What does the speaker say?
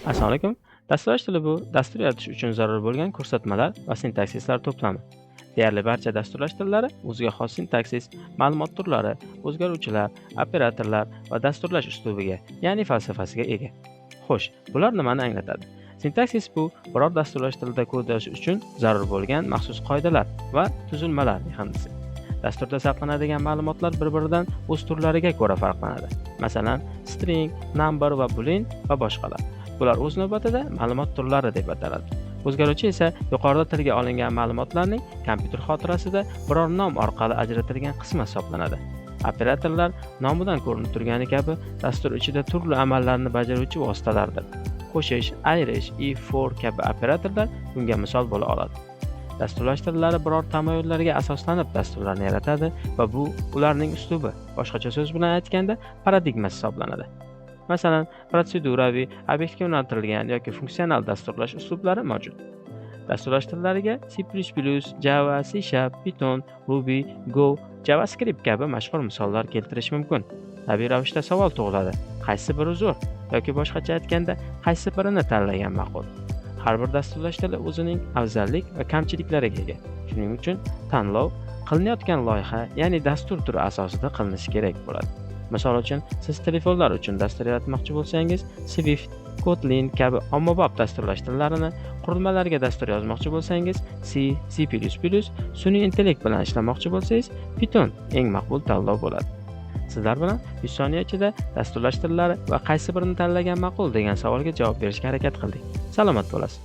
Assalomu alaykum. Dasturlash tili bu dastur yaratish uchun zarur bo'lgan ko'rsatmalar va sintaksislar to'plami. Deyarli barcha dasturlash tillari o'ziga xos sintaksis, ma'lumot turlari, o'zgaruvchilar, operatorlar va dasturlash uslubiga, ya'ni falsafasiga ega. Xo'sh, bular nimani anglatadi? Sintaksis bu biror dasturlash tilida kod yozish uchun zarur bo'lgan maxsus qoidalar va tuzilmalar yig'indisi. Dasturda saqlanadigan ma'lumotlar bir-biridan o'z turlariga ko'ra farqlanadi. Masalan, string, number va boolean va boshqalar. Bular o'z navbatida ma'lumot turlari deb ataladi. O'zgaruvchi esa yuqorida tilga olingan ma'lumotlarning kompyuter xotirasida biror nom orqali ajratilgan qismi hisoblanadi. Operatorlar nomidan ko'rinib turgani kabi dastur ichida turli amallarni bajaruvchi vositalardir. Qo'shish, ayirish, if, for kabi operatorlar bunga misol bo'la oladi. Dasturlash tillari biror tamoyillarga asoslanib dasturlarni yaratadi va bu ularning uslubi, boshqacha so'z bilan aytganda paradigmasi hisoblanadi. Masalan, protseduraviy, obyektga yo'naltirilgan yoki funksional dasturlash uslublari mavjud. Dasturlash tillariga C++, Java, C#, Python, Ruby, Go, JavaScript kabi mashhur misollar keltirish mumkin. Tabiiy ravishda savol tug'iladi: qaysi biri zo'r yoki boshqacha aytganda, qaysi birini tanlagan ma'qul? Har bir dasturlash tili o'zining afzallik va kamchiliklariga ega. Shuning uchun tanlov qilinayotgan loyiha, ya'ni dastur turi asosida qilinishi kerak bo'ladi. Misol uchun, siz telefonlar uchun dastur yaratmoqchi bo'lsangiz, Swift, Kotlin kabi ommabop dasturlash tillarini, qurilmalarga dastur yozmoqchi bo'lsangiz, C, C++, sun'iy intellekt bilan ishlamoqchi bo'lsangiz, Python eng maqbul tanlov bo'ladi. Sizlar bilan 100 soniya ichida dasturlash tillari va qaysi birini tanlagan ma'qul degan savolga javob berishga harakat qildik. Salomat bo'lasiz.